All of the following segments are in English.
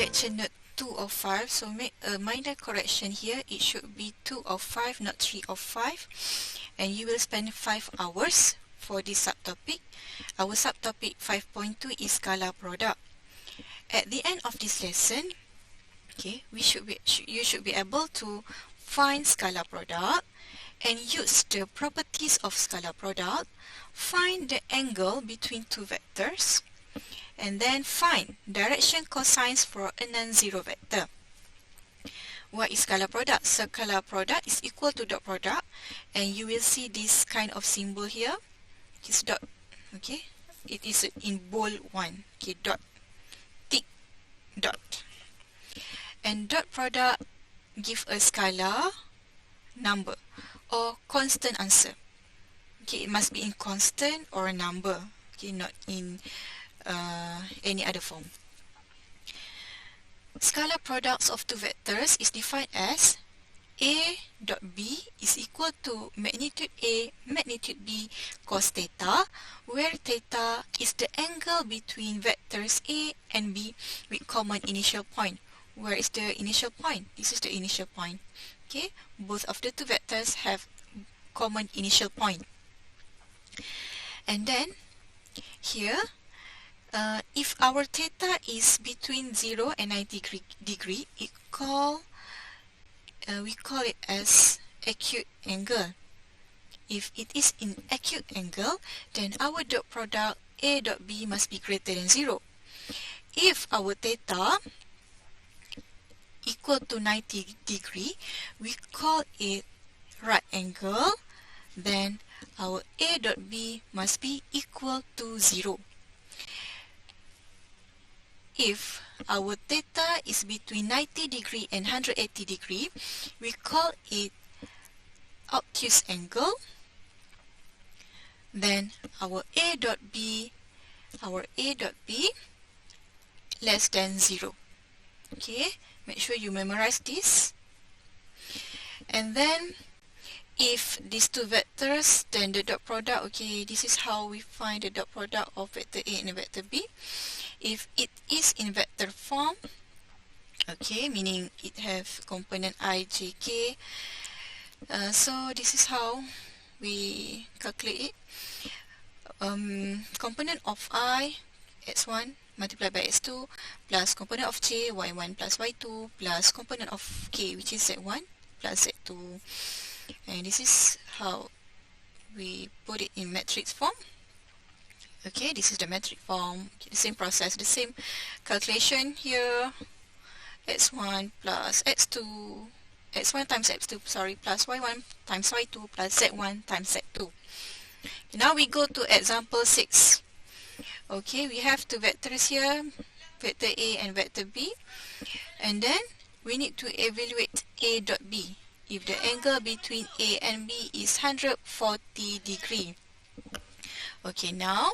lecture note 2 of 5, so make a minor correction here. It should be 2 of 5, not 3 of 5. And you will spend 5 hours for this subtopic. Our subtopic 5.2 is scalar product. At the end of this lesson, okay, you should be able to find scalar product and use the properties of scalar product, find the angle between two vectors, and then find direction cosines for a non-zero vector. What is scalar product? Scalar product is equal to dot product, and you will see this kind of symbol here. It's dot, okay? It is in bold one, okay? Dot, tick, dot. And dot product give a scalar number or constant answer. Okay, it must be in constant or a number, okay, not in any other form. Scalar products of two vectors is defined as A dot B is equal to magnitude A, magnitude B cos theta, where theta is the angle between vectors A and B with common initial point. Where is the initial point? This is the initial point. Okay, both of the two vectors have common initial point. And then here, if our theta is between 0 and 90 degree, we call it as acute angle. If it is in acute angle, then our dot product A dot B must be greater than 0. If our theta equal to 90 degree, we call it right angle, then our A dot B must be equal to 0. If our theta is between 90 degree and 180 degree, we call it obtuse angle, then our A dot B less than 0. Okay, make sure you memorize this. And then if these two vectors, then the dot product, okay, this is how we find the dot product of vector A and vector B. If it is in vector form, okay, meaning it have component I, j, k, so this is how we calculate it. Component of I, x1 multiplied by x2, plus component of j, y1 plus y2, plus component of k, which is z1 plus z2. And this is how we put it in matrix form. Okay, this is the metric form. Okay, the same process, the same calculation here. x1 plus x2, x1 times x2, sorry, plus y1 times y2 plus z1 times z2. Okay, now we go to example 6. Okay, we have two vectors here, vector A and vector B. And then we need to evaluate A dot B if the angle between A and B is 140 degree. Okay, now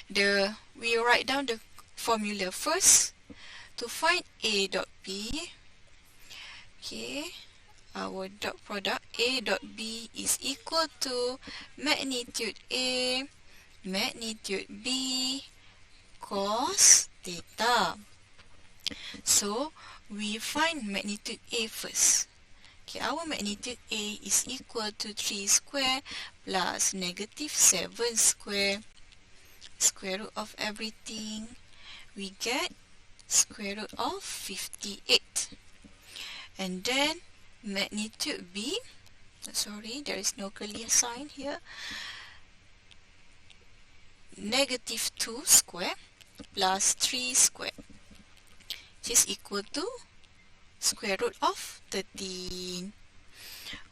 we write down the formula first to find A dot B. Okay, our dot product A dot B is equal to magnitude A, magnitude B cos theta. So we find magnitude A first. Okay, our magnitude A is equal to 3 square plus negative 7 square. Square root of everything, we get square root of 58. And then magnitude B, sorry, there is no curly sign here, negative 2 square plus 3 square, which is equal to square root of 13.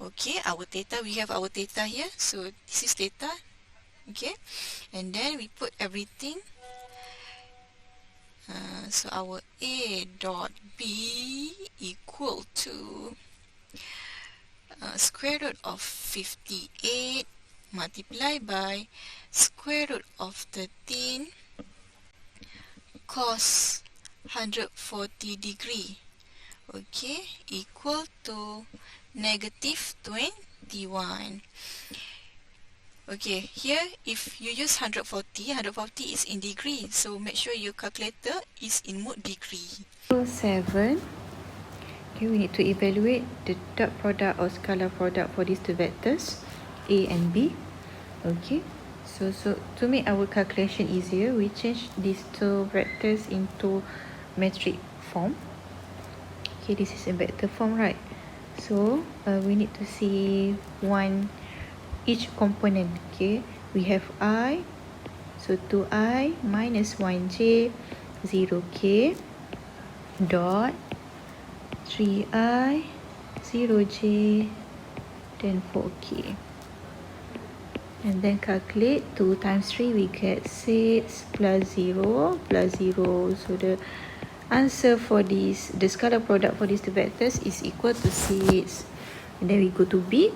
Okay, our theta, we have our theta here, so this is theta. Okay, and then we put everything. So our A dot B equal to square root of 58 multiplied by square root of 13 cos 140 degree. Okay, equal to negative 21. Okay, here if you use 140 is in degree, so make sure your calculator is in mode degree. 7. Okay, we need to evaluate the dot product or scalar product for these two vectors A and B. Okay, so to make our calculation easier, we change these two vectors into metric form. Okay, this is in vector form, right? So we need to see each component. Okay, we have I, so 2I minus 1j 0k dot 3I 0j then 4k, and then calculate 2 times 3, we get 6 plus 0 plus 0. So the answer for this, the scalar product for these two vectors is equal to 6. And then we go to B,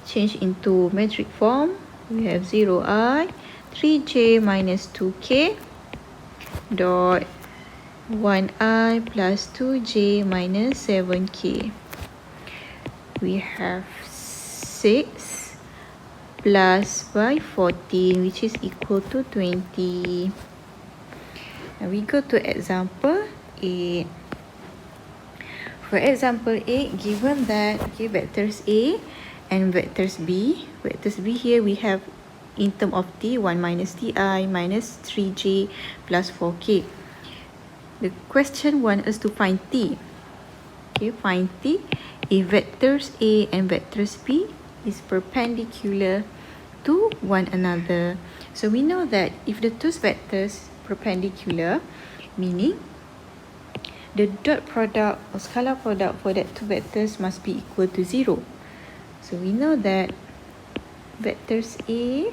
change into metric form. We have 0I 3j minus 2k dot 1I plus 2j minus 7k. We have 6 plus by 14, which is equal to 20. Now we go to example 8. For example 8, given that vectors A and vectors B here we have in term of t 1 minus ti minus 3j plus 4k. The question wants us to find t. Okay, find t if vectors A and vectors B is perpendicular to one another. So we know that if the two vectors perpendicular, meaning the dot product or scalar product for that two vectors must be equal to 0. So we know that vectors A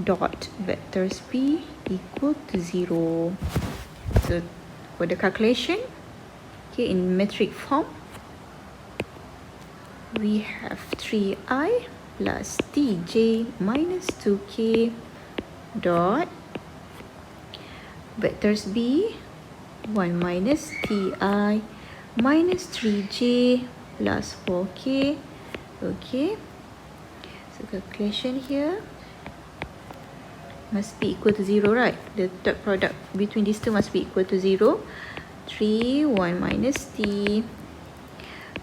dot vectors B equal to 0. So for the calculation, okay, in metric form, we have 3I plus tj minus 2k dot vectors B 1 minus ti minus 3j plus 4k. Okay, so calculation here must be equal to 0, right? The dot product between these two must be equal to 0. 3 1 minus t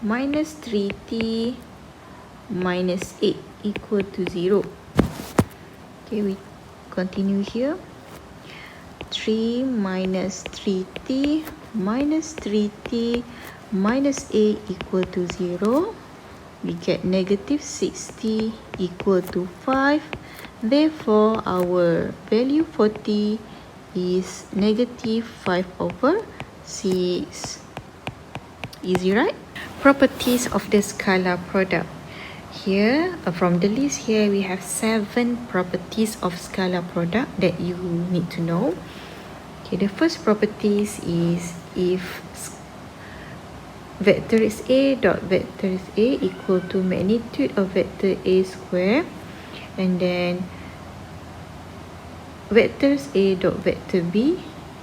minus 3t minus 8 equal to 0. Okay, we continue here. 3 minus 3t minus 3t minus 8 equal to 0. We get negative 6t equal to 5. Therefore, our value for t is negative 5 over 6. Easy, right? Properties of the scalar product. Here, from the list here, we have 7 properties of scalar product that you need to know. Okay, the first properties is if vector is A dot vector is A equal to magnitude of vector A square, and then vectors A dot vector B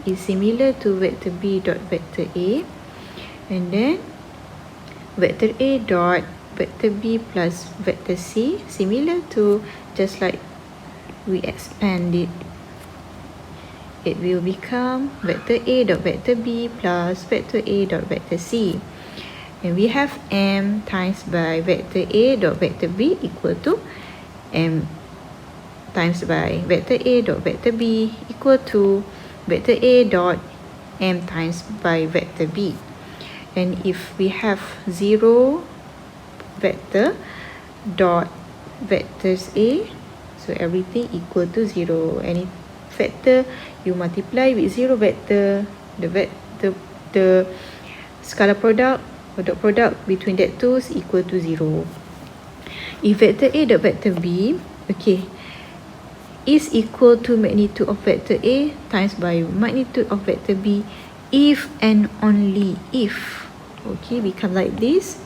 is similar to vector B dot vector A, and then vector A dot vector B plus vector C similar to, just like we expand it, it will become vector A dot vector B plus vector A dot vector C. And we have m times by vector A dot vector B equal to m times by vector A dot vector B equal to vector A dot m times by vector B. And if we have 0 vector dot vectors A, so everything equal to 0. Any vector you multiply with 0 vector, the scalar product or dot product between that two is equal to 0. If vector A dot vector B, okay, is equal to magnitude of vector A times by magnitude of vector B, if and only if, okay, become like this,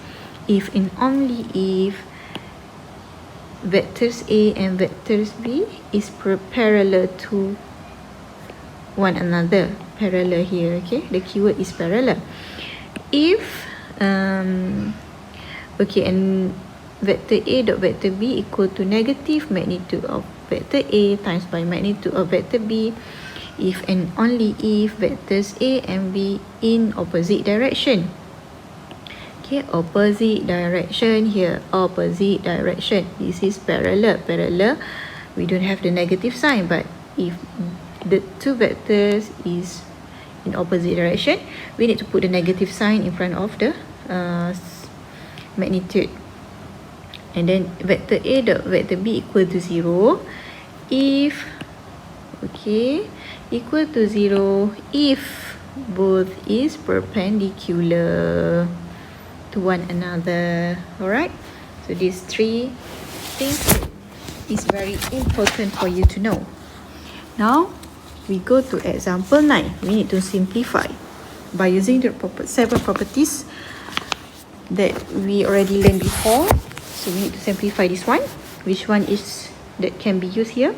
if and only if vectors A and vectors B is parallel to one another. Parallel here, okay, the keyword is parallel. If okay, and vector A dot vector B equal to negative magnitude of vector A times by magnitude of vector B if and only if vectors A and B in opposite direction. Okay, opposite direction here, opposite direction. This is parallel. Parallel, we don't have the negative sign, but if the two vectors is in opposite direction, we need to put the negative sign in front of the magnitude. And then vector A dot vector B equal to 0 if, okay, equal to 0 if both is perpendicular to one another. Alright, so these three things is very important for you to know. Now we go to example 9. We need to simplify by using the several properties that we already learned before. So we need to simplify this one. Which one is that can be used here?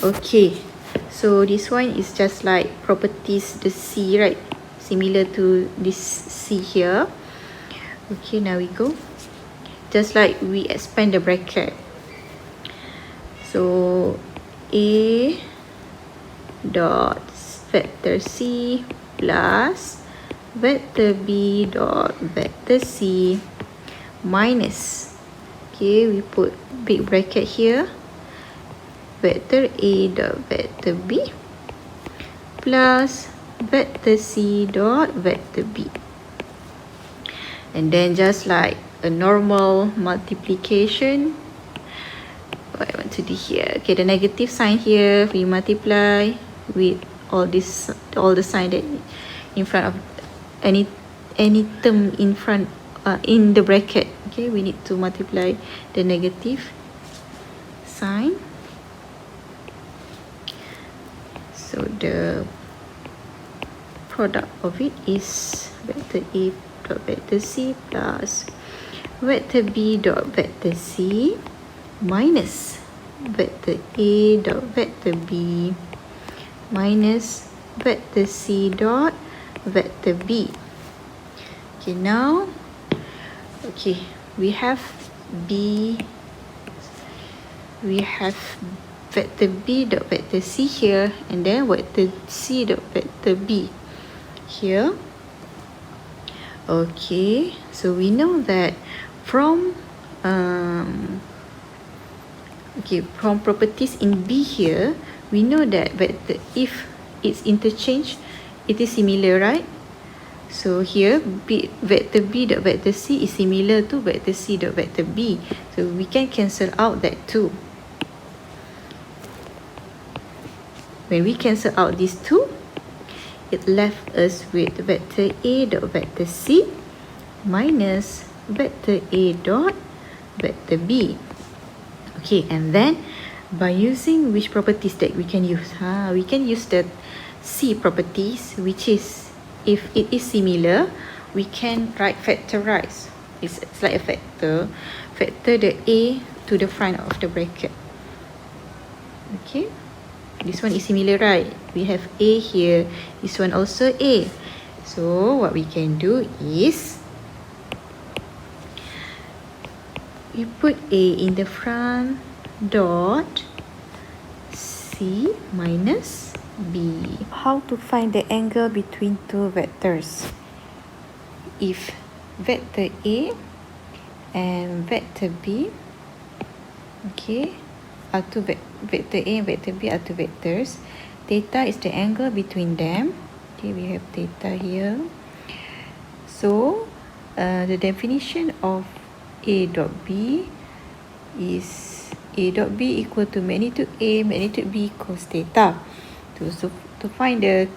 Okay, so this one is just like properties the C, right? Similar to this C here. Okay, now we go. Just like we expand the bracket. So A dot vector C plus vector B dot vector C minus, okay, we put big bracket here, vector A dot vector B plus vector C dot vector B. And then just like a normal multiplication, what I want to do here, okay, the negative sign here, we multiply with all this, all the sign that in front of any term in front in the bracket. Okay, we need to multiply the negative sign. So the product of it is vector A dot vector C plus vector B dot vector C minus vector A dot vector B minus vector C dot vector B. Okay, now, okay, we have vector B dot vector C here, and then vector C dot vector B here. Okay, so we know that from from properties in B here, we know that vector, if it's interchanged, it is similar, right? So here vector B dot vector C is similar to vector C dot vector B, so we can cancel out that too. When we cancel out these two, it left us with vector A dot vector C minus vector A dot vector B. Okay, and then by using which properties that we can use? We can use the C properties, which is if it is similar, we can write factorize. It's like a factor the A to the front of the bracket. Okay, this one is similar, right? We have A here, this one also A. So what we can do is we put A in the front dot C minus B. How to find the angle between two vectors? If vector A and vector B, okay, are two vector A and vector B are two vectors, theta is the angle between them. Okay, we have theta here. So the definition of A dot B is A dot B equal to magnitude A magnitude B cos theta. To find the,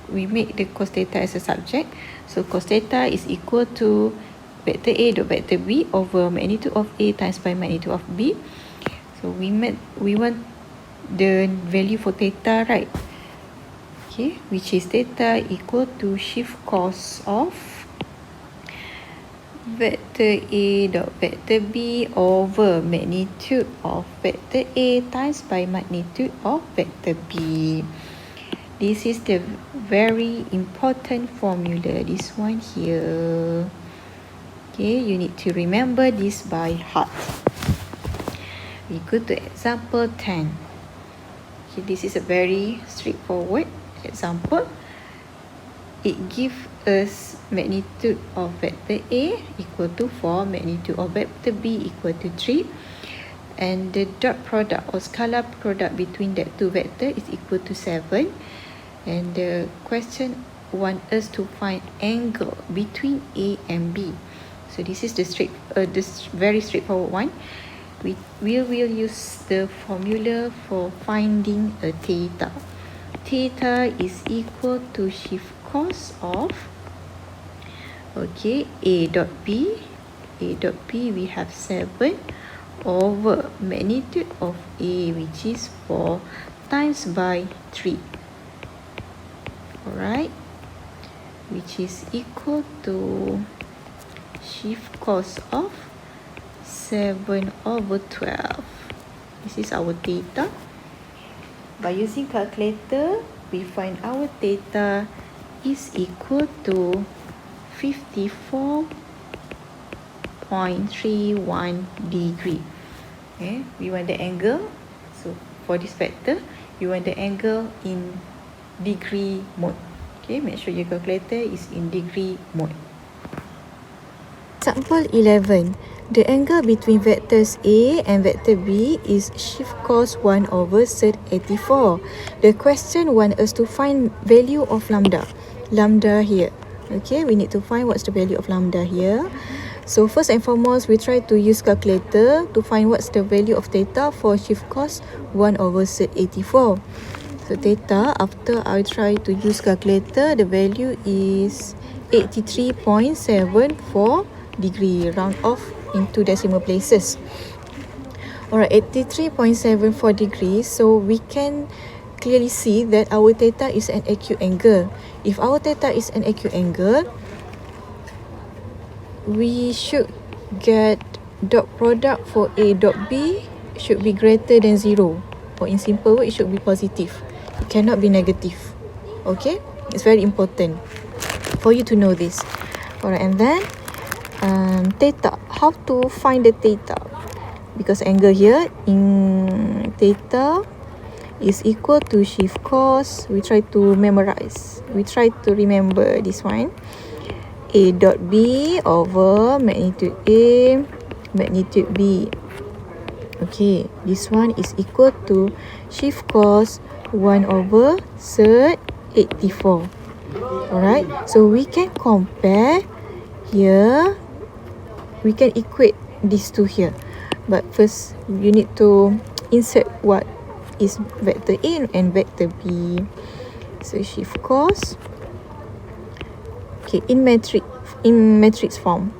we make the cos theta as a subject. So cos theta is equal to vector A dot vector B over magnitude of A times by magnitude of B. So we want the value for theta, right? Okay, which is theta equal to shift cos of vector A dot vector B over magnitude of vector A times by magnitude of vector B. This is the very important formula, this one here. Okay, you need to remember this by heart. We go to example 10. Okay, this is a very straightforward example. It gives us magnitude of vector A equal to 4, magnitude of vector B equal to 3, and the dot product or scalar product between that two vectors is equal to 7. And the question wants us to find angle between A and B. So this is this very straightforward one. We will use the formula for finding a theta. Theta is equal to shift cos of, okay, A dot B. A dot B we have 7 over magnitude of A, which is 4, times by 3. Alright, which is equal to shift cos of 7 over 12. This is our theta. By using calculator, we find our theta is equal to 54.31 degree. Okay, we want the angle. So for this vector, we want the angle in degree mode. Okay, make sure your calculator is in degree mode. Example 11. The angle between vectors A and vector B is shift cos 1 over sec 84. The question wants us to find value of lambda. Lambda here. Okay, we need to find what's the value of lambda here. So first and foremost, we try to use calculator to find what's the value of theta for shift cos 1 over sec 84. So theta, after I try to use calculator, the value is 83.74 degree, round off into decimal places. Alright, 83.74 degrees. So we can clearly see that our theta is an acute angle. If our theta is an acute angle, we should get dot product for A dot B should be greater than 0. Or in simple word, it should be positive. It cannot be negative. Okay, it's very important for you to know this. Alright, and then theta. How to find the theta? Because angle here in theta is equal to shift cos. We try to memorize. We try to remember this one. A dot B over magnitude A, magnitude B. Okay, this one is equal to shift cos 1 over sec 84. Alright, so we can compare here. We can equate these two here. But first, you need to insert what is vector A and vector B. So shift cos. Okay, in matrix form,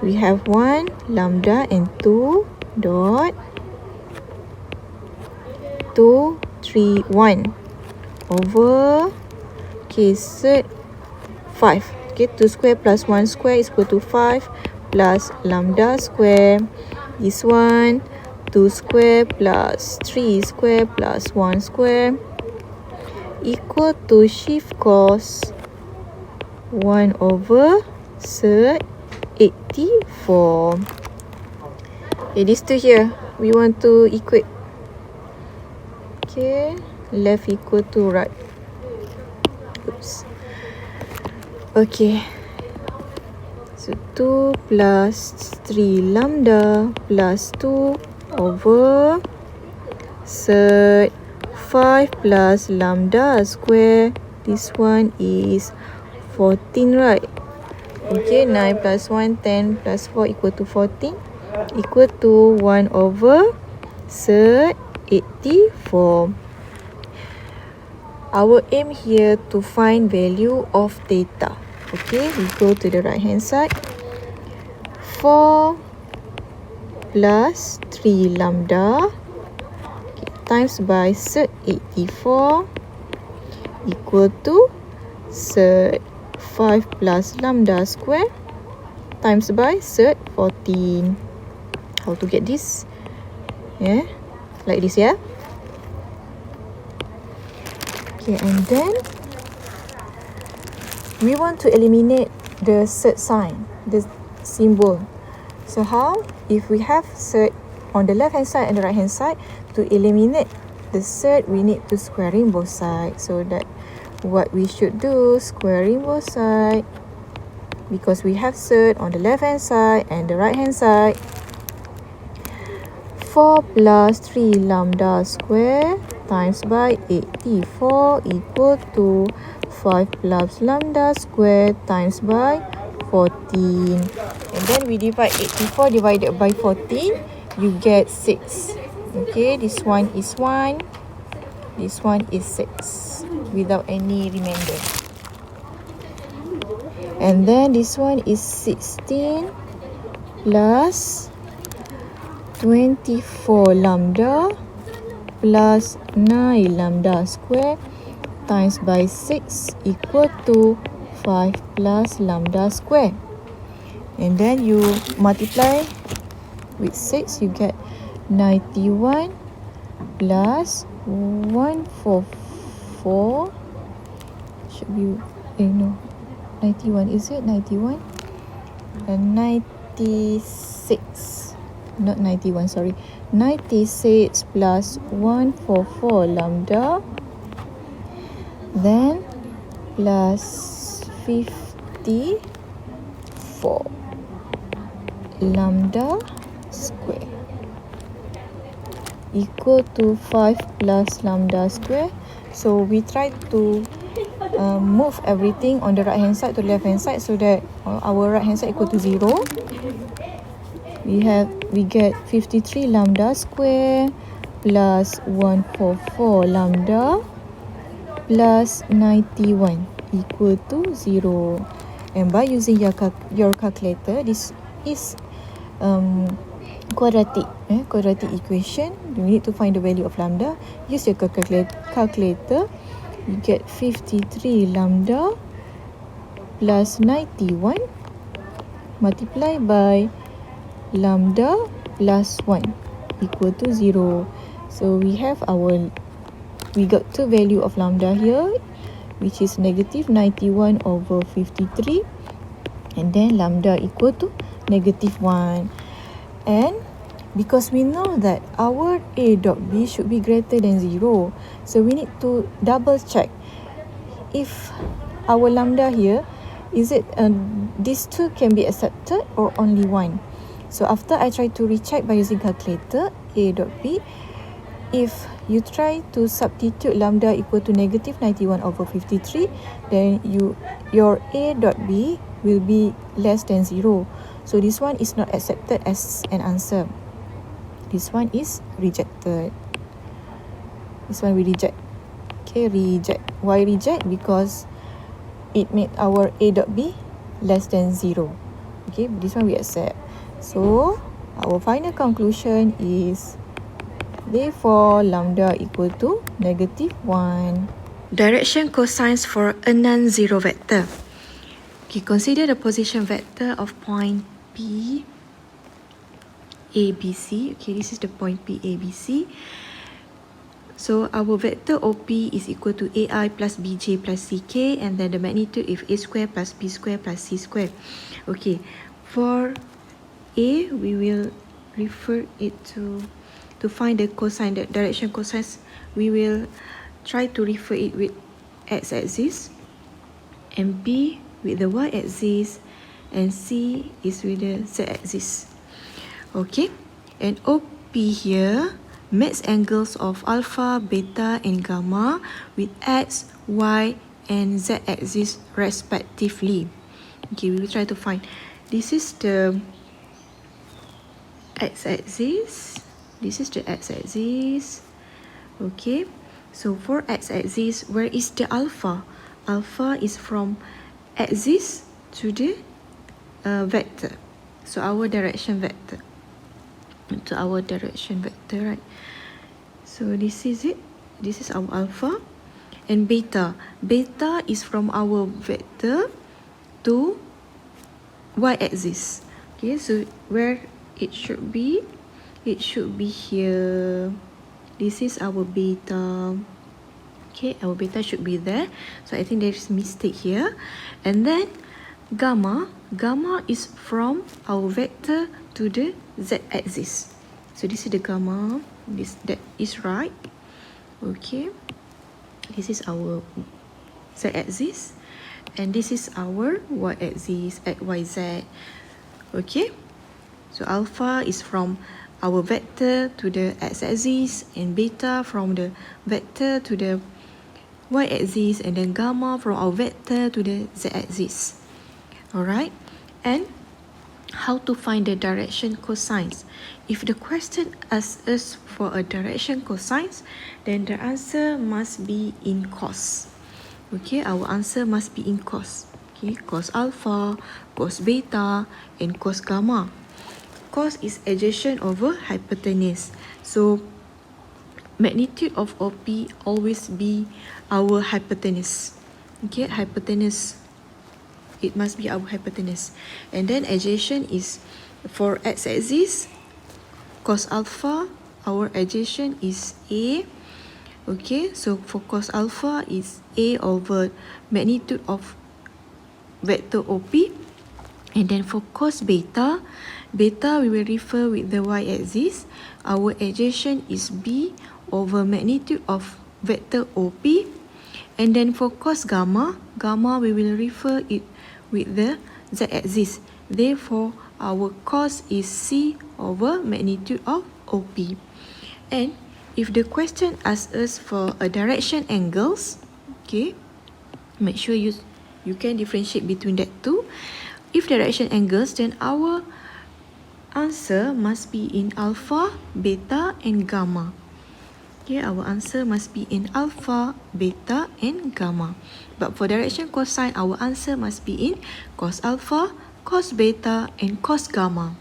we have 1 lambda and 2 dot 2 3 1 over, okay, sec 5. Okay, 2 square plus 1 square is equal to 5 plus lambda square. This one, 2 square plus 3 square plus 1 square equal to shift cos 1 over sec 84. Okay, these two here, we want to equate. Okay, left equal to right. Oops. Okay. So 2 plus 3 lambda plus 2 over sec 5 plus lambda square. This one is 14, right? Okay, 9 plus 1, 10 plus 4 equal to 14. Equal to 1 over sec 84. Our aim here to find value of theta. Okay, we go to the right hand side. 4 plus 3 lambda, okay, times by sec 84 equal to sec 5 plus lambda square times by sec 14. How to get this? Yeah, like this, yeah. Okay, and then we want to eliminate the sec sign. symbol. So how? If we have surd on the left hand side and the right hand side, to eliminate the surd, we need to squaring both sides. So that what we should do, squaring both sides, because we have surd on the left hand side and the right hand side. 4 plus 3 lambda square times by 84 equal to 5 plus lambda square times by 14. And then we divide 84 divided by 14, you get 6. Okay, this one is 1, this one is 6 without any remainder. And then this one is 16 plus 24 lambda plus 9 lambda square times by 6 equal to 5 plus lambda square. And then you multiply with 6, you get 91 plus 144. Should be, no, 91, is it 91? And 96. Not 91, sorry. 96 plus 144 lambda, then plus 54 lambda square equal to 5 plus lambda square. So we try to move everything on the right hand side to the left hand side so that our right hand side equal to 0. We get 53 lambda square plus 144 lambda plus 91 equal to 0. And by using your calculator, this is quadratic equation. You need to find the value of lambda. Use your calculator. You get 53 lambda plus 91 multiply by lambda plus 1 equal to 0. So we got the value of lambda here, which is negative 91 over 53, and then lambda equal to negative 1. And because we know that our A dot B should be greater than 0, so we need to double check if our lambda here, is it these two can be accepted or only one. So after I try to recheck by using calculator, A dot B, if you try to substitute lambda equal to negative 91 over 53, then your A dot B will be less than 0. So this one is not accepted as an answer. This one is rejected. This one we reject. Okay, reject. Why reject? Because it made our A dot B less than 0. Okay, this one we accept. So our final conclusion is therefore lambda equal to negative 1. Direction cosines for a non-zero vector. Okay, consider the position vector of point P, A, B, C. Okay, this is the point P, A, B, C. So our vector OP is equal to AI plus BJ plus CK, and then the magnitude is A square plus B square plus C square. Okay, for A, we will refer it to find the cosine, the direction cosines. We will try to refer it with x-axis, and B with the y-axis, and C is with the z-axis. Okay, and OP here makes angles of alpha, beta, and gamma with x, y, and z-axis respectively. Okay, we will try to find. This is the x-axis. This is the x-axis. Okay, so for x-axis, where is the alpha? Alpha is from axis to the vector. So our direction vector. To our direction vector, right? So this is it. This is our alpha. And beta. Beta is from our vector to y-axis. Okay, so where it should be here. This is our beta. Okay, our beta should be there. So I think there's mistake here. And then gamma is from our vector to the z-axis. So this is the gamma, that is right. Okay, this is our z-axis, and this is our y-axis at yz. Okay, so alpha is from our vector to the x-axis, and beta from the vector to the y-axis, and then gamma from our vector to the z-axis. Alright, and how to find the direction cosines? If the question asks us for a direction cosines, then the answer must be in cos. Okay, our answer must be in cos. Okay, cos alpha, cos beta, and cos gamma. Cos is adjacent over hypotenuse. So magnitude of OP always be our hypotenuse. Okay, hypotenuse. It must be our hypotenuse. And then adjacent is for x-axis, cos alpha, our adjacent is A. Okay, so for cos alpha is A over magnitude of vector OP. And then for cos beta, we will refer with the y-axis. Our adjacent is B over magnitude of vector OP. And then for cos gamma, we will refer it with the z-axis. Therefore, our cos is C over magnitude of OP. And if the question asks us for a direction angles, okay, make sure you can differentiate between that two. If direction angles, then our answer must be in alpha, beta, and gamma. Okay, our answer must be in alpha, beta, and gamma. But for direction cosine, our answer must be in cos alpha, cos beta, and cos gamma.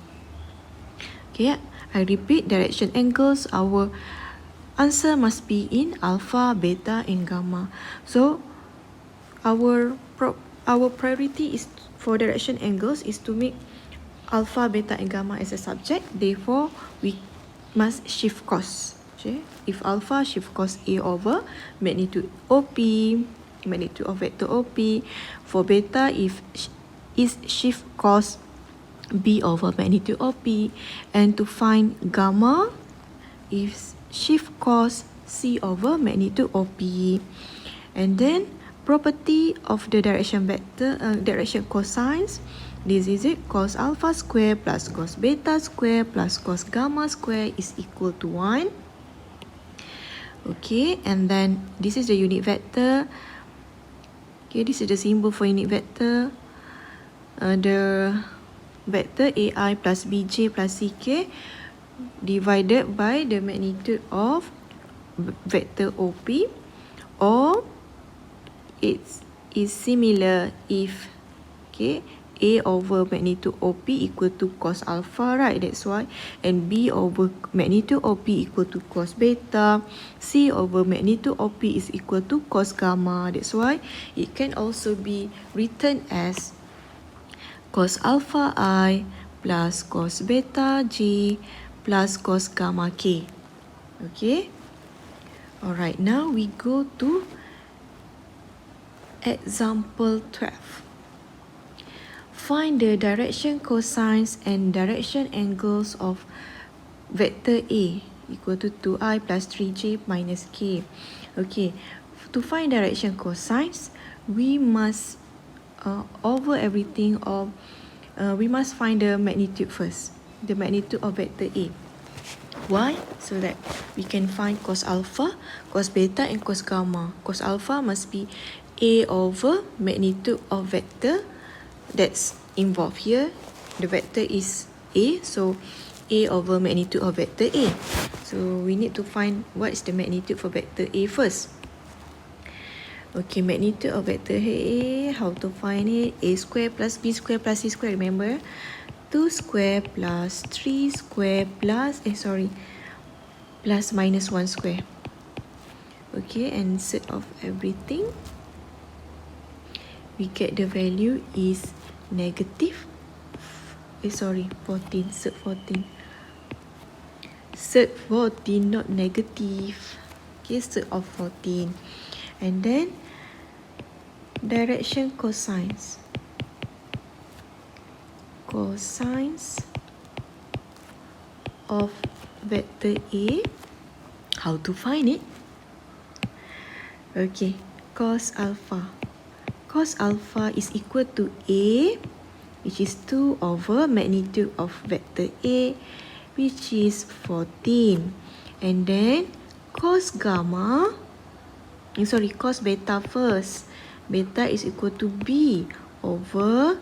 Okay, I repeat, direction angles, our answer must be in alpha, beta, and gamma. So our priority is for direction angles is to make alpha, beta, and gamma as a subject. Therefore, we must shift cos. Okay? If alpha, shift cos A over magnitude OP, magnitude of vector OP. For beta, if is shift cos B over magnitude OP. And to find gamma, is shift cos C over magnitude OP. And then property of the direction vector, direction cosines. This is it, cos alpha square plus cos beta square plus cos gamma square is equal to 1. Okay, and then this is the unit vector. Okay, this is the symbol for unit vector. The vector AI plus BJ plus CK divided by the magnitude of vector OP, or it is similar if, okay, A over magnitude OP equal to cos alpha, right? That's why. And B over magnitude OP equal to cos beta. C over magnitude OP is equal to cos gamma. That's why it can also be written as cos alpha I plus cos beta J plus cos gamma K. Okay? Alright, now we go to example 12. Find the direction cosines and direction angles of vector A equal to 2i plus 3j minus k. Okay, to find direction cosines, we must over everything, or we must find the magnitude first, the magnitude of vector A. Why? So that we can find cos alpha, cos beta, and cos gamma. Cos alpha must be A over magnitude of vector that's involved here. The vector is A, so A over magnitude of vector A. So we need to find what is the magnitude for vector A first. Okay, magnitude of vector A, how to find it? A square plus B square plus C square, remember? 2 square plus 3 square plus, plus minus 1 square. Okay, and set of everything, we get the value is negative, 14, set 14. Set 14, not negative. Okay, set of 14. And then direction cosines. cosines of vector A. How to find it? Okay, cos alpha. Cos alpha is equal to A, which is 2 over magnitude of vector A, which is 14. And then cos gamma, cos beta first. Beta is equal to B over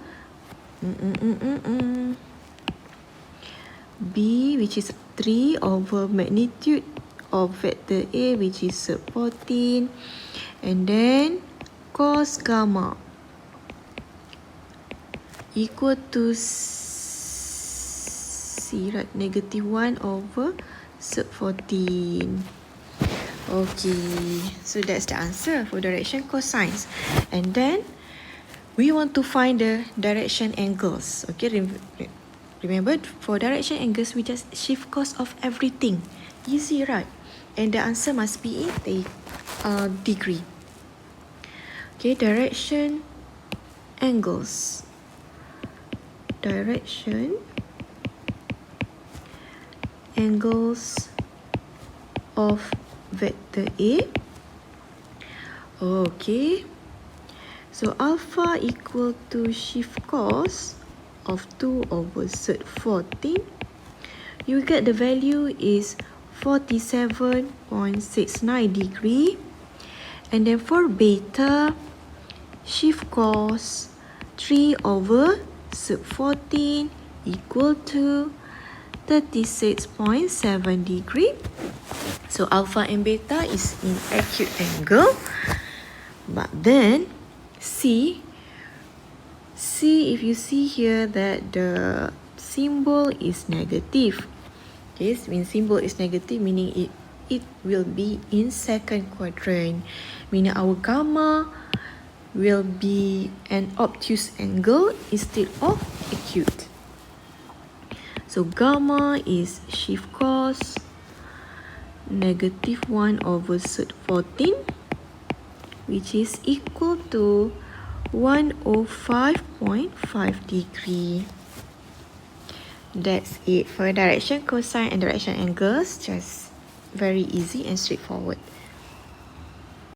B, which is 3 over magnitude of vector A, which is 14. And then cos gamma equal to C, right? Negative 1 over 14. Okay, so that's the answer for direction cosines. And then we want to find the direction angles. Okay, remember for direction angles we just shift cos of everything. Easy, right? And the answer must be in the degree. Okay, direction angles. Direction angles of vector A. Okay, so alpha equal to shift cos of 2 over 14. You get the value is 47.69 degree. And then for beta, shift cos 3 over 14 equal to 36.7 degree. So alpha and beta is in acute angle. But then C, if you see here that the symbol is negative. Okay, when symbol is negative, meaning it will be in second quadrant. Meaning our gamma will be an obtuse angle instead of acute. So gamma is shift cos negative 1 over 14, which is equal to 105.5 degree. That's it for direction cosine and direction angles. Just very easy and straightforward.